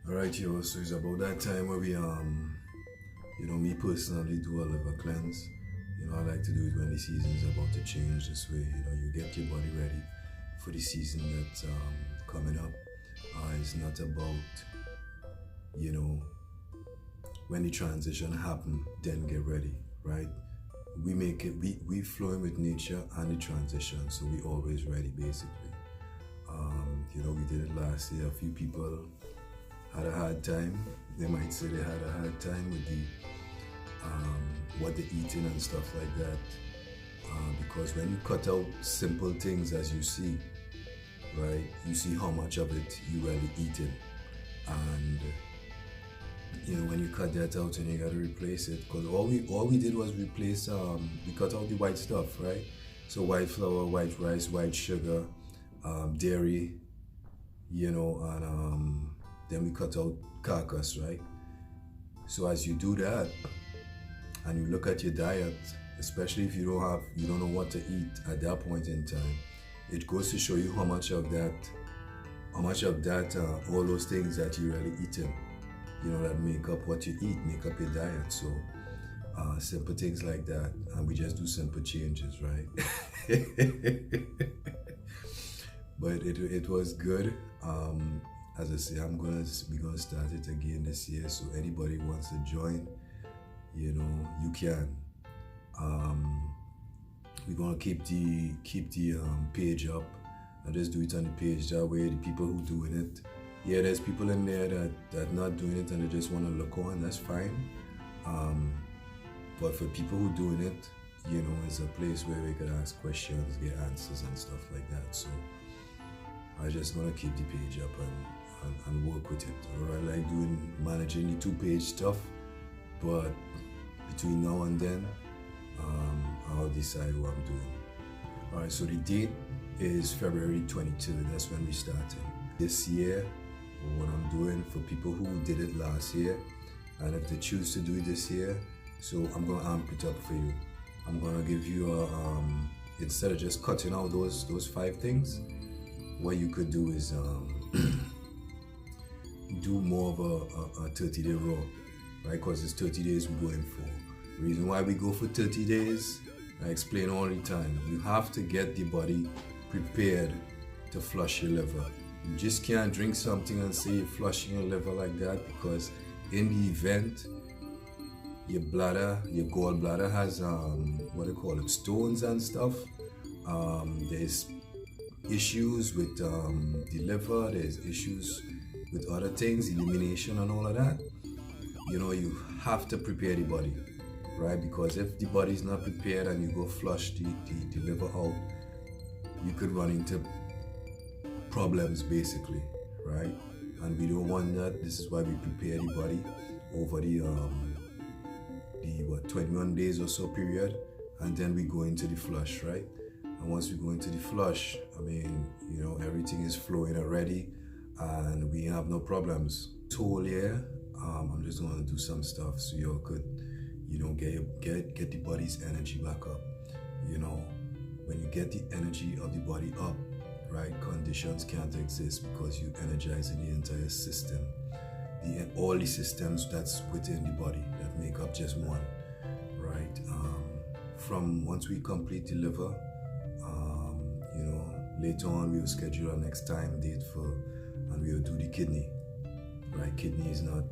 Alright, yo, so it's about that time where me personally do a liver cleanse. I like to do it when the season is about to change. This way, you get your body ready for the season that's coming up. It's not about, you know, when the transition happen, then get ready, right? We make it, we flow in with nature and the transition, so we always ready, basically. We did it last year. A few people had a hard time. They might say they had a hard time with the what they're eating and stuff like that. Because when you cut out simple things as you see, right, you see how much of it you really eating. And when you cut that out and you gotta replace it, because all we did was replace we cut out the white stuff, right? So white flour, white rice, white sugar, dairy, and then we cut out carcass, right? So as you do that and you look at your diet, especially if you don't know what to eat at that point in time, it goes to show you how much of that, all those things that you really eating, that make up what you eat, make up your diet. So simple things like that, and we just do simple changes, right? But it was good. As I say, we're gonna start it again this year. So anybody wants to join, you can. We're gonna keep the page up and just do it on the page. That way, the people who doing it, there's people in there that not doing it and they just want to look on. That's fine. But for people who doing it, it's a place where we could ask questions, get answers and stuff like that. So I just want to keep the page up and work with it. Or I like managing the 2-page stuff, but between now and then, I'll decide what I'm doing. Alright, so the date is February 23rd. That's when we started. This year, what I'm doing for people who did it last year, and if they choose to do it this year, so I'm gonna amp it up for you. I'm gonna give you instead of just cutting out those 5 things, what you could do is do more of a 30-day raw, right? Because it's 30 days we're going for. The reason why we go for 30 days, I explain all the time. You have to get the body prepared to flush your liver. You just can't drink something and say you're flushing your liver like that, because in the event, your gallbladder has stones and stuff. There's issues with the liver, there's issues with other things, elimination and all of that. You have to prepare the body, right? Because if the body is not prepared and you go flush the liver out, you could run into problems, basically, right? And we don't want that. This is why we prepare the body over the 21 days or so period, and then we go into the flush, right? And once we go into the flush, everything is flowing already and we have no problems. Whole year, I'm just gonna do some stuff so you all could, get the body's energy back up. When you get the energy of the body up, right, conditions can't exist because you energizing the entire system. All the systems that's within the body that make up just one, right? From once we complete the liver, later on we'll schedule our next time date and we'll do the kidney, right? Kidney is not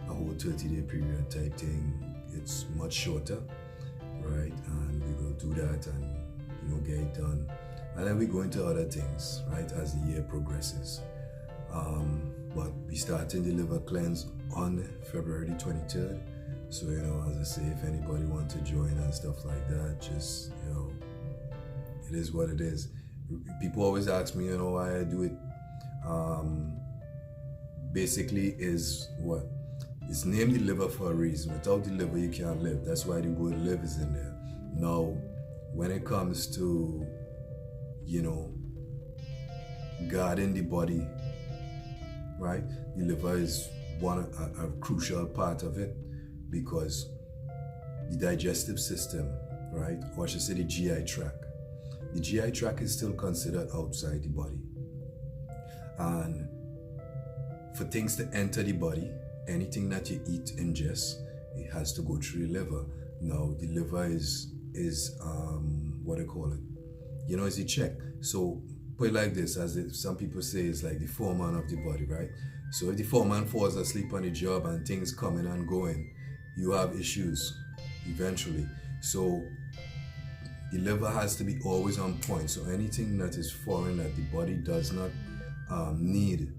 a whole 30-day period type thing. It's much shorter, right? And we will do that and, get it done. And then we go into other things, right, as the year progresses. But we starting the liver cleanse on February 23rd. So, as I say, if anybody wants to join and stuff like that, just, it is what it is. People always ask me, why I do it. Basically is what? It's named the liver for a reason. Without the liver, you can't live. That's why the word live is in there. Now, when it comes to, guarding the body, right? The liver is a crucial part of it, because the digestive system, right? Or I should say the GI tract. The GI tract is still considered outside the body. And for things to enter the body, anything that you eat, ingest, it has to go through the liver. Now the liver is what do you call it? It's a check. So put it like this, some people say, it's like the foreman of the body, right? So if the foreman falls asleep on the job and things coming and going, you have issues eventually. So the liver has to be always on point. So anything that is foreign that the body does not need,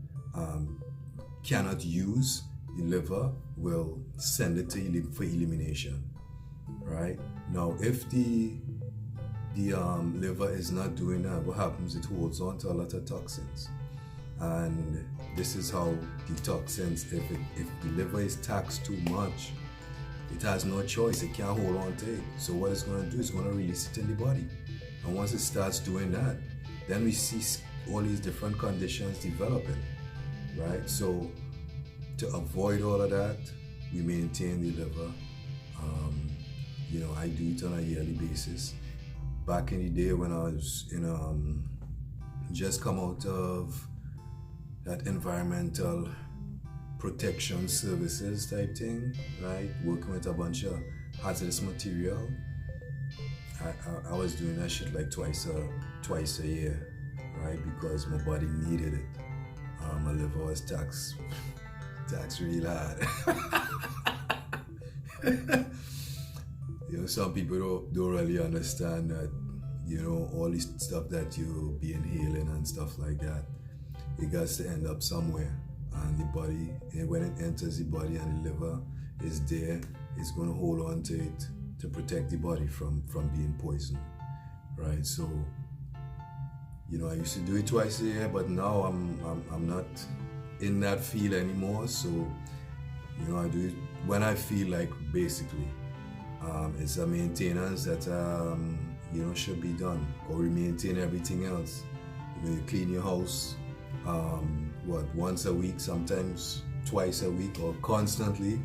cannot use, the liver will send it for elimination, right? Now, if the liver is not doing that, what happens? It holds on to a lot of toxins, and this is how the toxins, if the liver is taxed too much, it has no choice. It can't hold on to it. So what it's going to do is going to release it in the body. And once it starts doing that, then we see all these different conditions developing, right? So to avoid all of that, we maintain the liver. I do it on a yearly basis. Back in the day when I was just come out of that environmental protection services type thing, right? Working with a bunch of hazardous material. I was doing that shit like twice a year, right? Because my body needed it. My liver was taxed real hard. Some people don't really understand that, all this stuff that you be inhaling and stuff like that, it got to end up somewhere. And the body, and when it enters the body and the liver is there, it's going to hold on to it to protect the body from being poisoned, right? So, I used to do it twice a year, but now I'm not in that field anymore. So, I do it when I feel like, basically. It's a maintenance that should be done, or we maintain everything else. You clean your house once a week, sometimes twice a week, or constantly.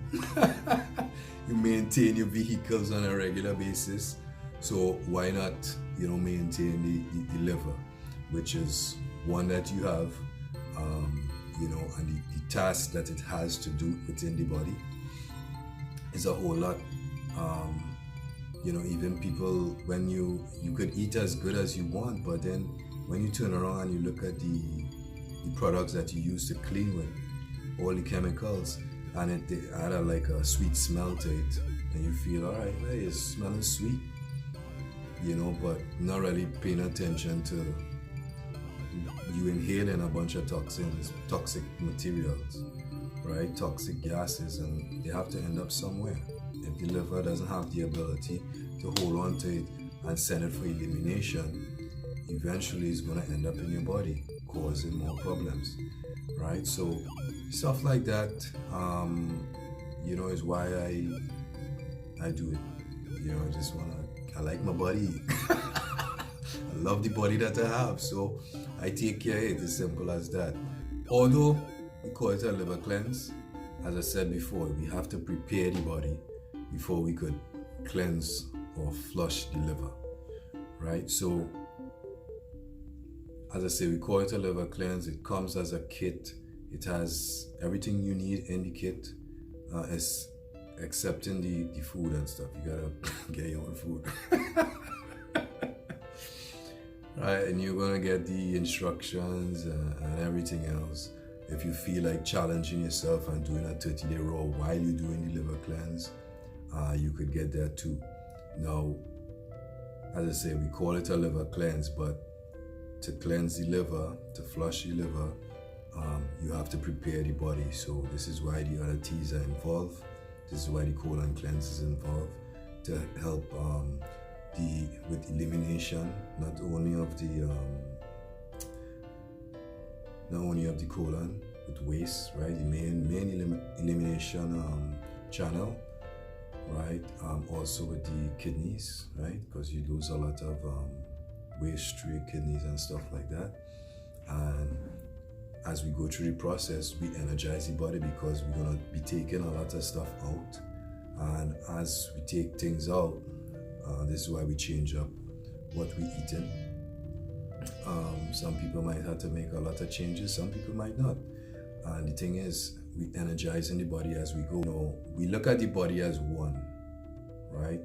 You maintain your vehicles on a regular basis, so why not maintain the liver, which is one that you have, and the task that it has to do within the body is a whole lot. Even people, when you could eat as good as you want, but then when you turn around and you look at the products that you use to clean with, all the chemicals, and they add a sweet smell to it, and you feel, all right, hey, it's smelling sweet, but not really paying attention to you inhaling a bunch of toxins, toxic materials, right? Toxic gases, and they have to end up somewhere. If the liver doesn't have the ability to hold on to it and send it for elimination, eventually it's going to end up in your body, causing more problems, right? So stuff like that, is why I do it. I like my body. I love the body that I have, so I take care of it. As simple as that. Although we call it a liver cleanse, as I said before, we have to prepare the body before we could cleanse or flush the liver, right? So, as I say, we call it a liver cleanse. It comes as a kit. It has everything you need in the kit, excepting the food and stuff. You gotta get your own food. Right, and you're gonna get the instructions and everything else. If you feel like challenging yourself and doing a 30-day raw while you're doing the liver cleanse, you could get that too. Now, as I say, we call it a liver cleanse, but to cleanse the liver, to flush the liver, you have to prepare the body. So this is why the other teas are involved. This is why the colon cleanse is involved, to help with elimination, not only of the colon, with waste, right? The main elimination channel, right? Also with the kidneys, right? Because you lose a lot of waste through your kidneys and stuff like that. And as we go through the process, we energize the body because we're gonna be taking a lot of stuff out. And as we take things out, this is why we change up what we eating. Some people might have to make a lot of changes, some people might not. And the thing is, we energizing the body as we go. You know, we look at the body as one, right?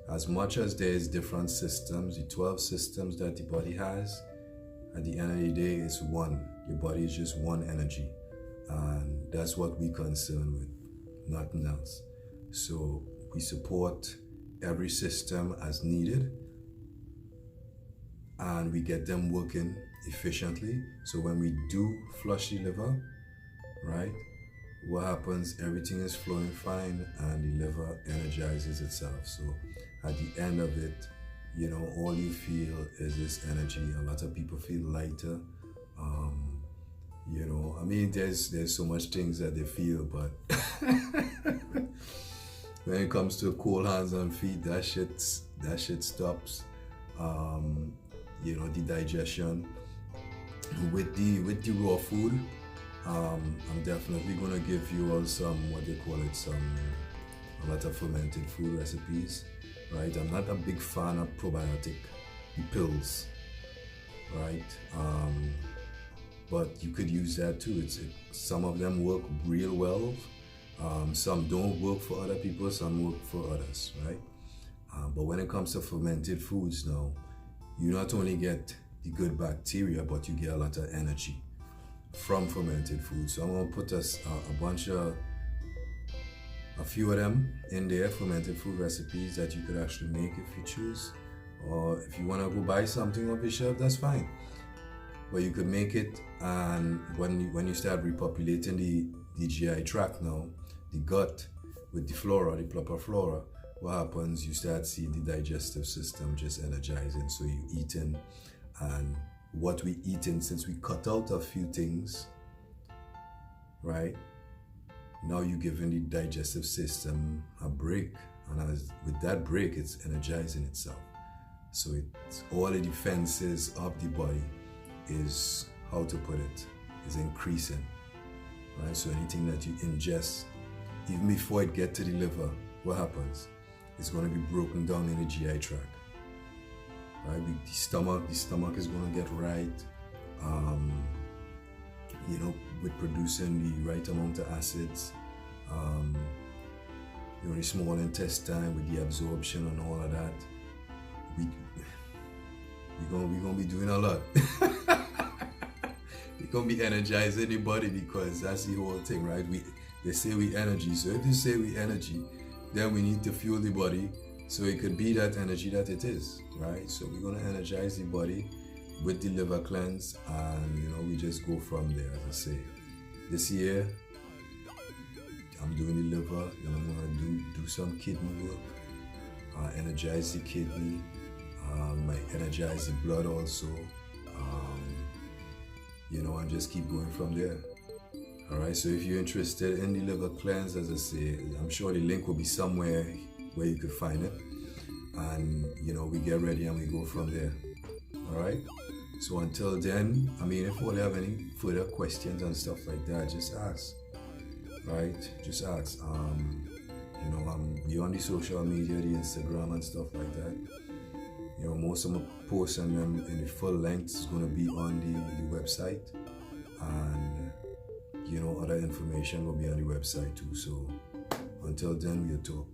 As much as there's different systems, the 12 systems that the body has, at the end of the day, it's one. Your body is just one energy. And that's what we concern with, nothing else. So we support every system as needed, and we get them working efficiently. So when we do flush the liver, right, what happens? Everything is flowing fine and the liver energizes itself. So at the end of it, you know, all you feel is this energy. A lot of people feel lighter. You know, I mean, there's so much things that they feel, but when it comes to cold hands and feet, that shit stops. You know, the digestion with the raw food. I'm definitely gonna give you all some, what they call it, a lot of fermented food recipes, right? I'm not a big fan of probiotic pills, right? But you could use that too. Some of them work real well. Some don't work for other people, some work for others, right? But when it comes to fermented foods now, you not only get the good bacteria, but you get a lot of energy from fermented food. So I'm gonna put a few of them in there, fermented food recipes that you could actually make if you choose. Or if you wanna go buy something off the shelf, that's fine. But you could make it, and when you start repopulating the GI tract now, the gut with the flora, the proper flora, what happens? You start seeing the digestive system just energizing. So you eating, and what we eating, since we cut out a few things, right? Now you're giving the digestive system a break, and with that break, it's energizing itself. So it's all the defenses of the body is, how to put it, is increasing, right? So anything that you ingest, even before it gets to the liver, what happens? It's going to be broken down in the GI tract, right? The stomach is going to get right, you know, with producing the right amount of acids, you know, the small intestine with the absorption and all of that. We're gonna be doing a lot. We're gonna be energizing the body, because that's the whole thing, right? They say we energy. So if you say we energy, then we need to fuel the body so it could be that energy that it is, right? So we're gonna energize the body with the liver cleanse, and you know, we just go from there. As I say, this year I'm doing the liver, then I'm gonna do some kidney work, energize the kidney, might energize the blood also, you know, and just keep going from there. All right, so if you're interested in the liver cleanse, as I say, I'm sure the link will be somewhere where you could find it, and you know, we get ready and we go from there. All right, so until then, I mean, if you have any further questions and stuff like that, just ask, right? Just ask. You know, you're on the social media, the Instagram and stuff like that. You know, most of my posts and them in the full length is going to be on the website, and you know, other information will be on the website too. So until then, we'll talk.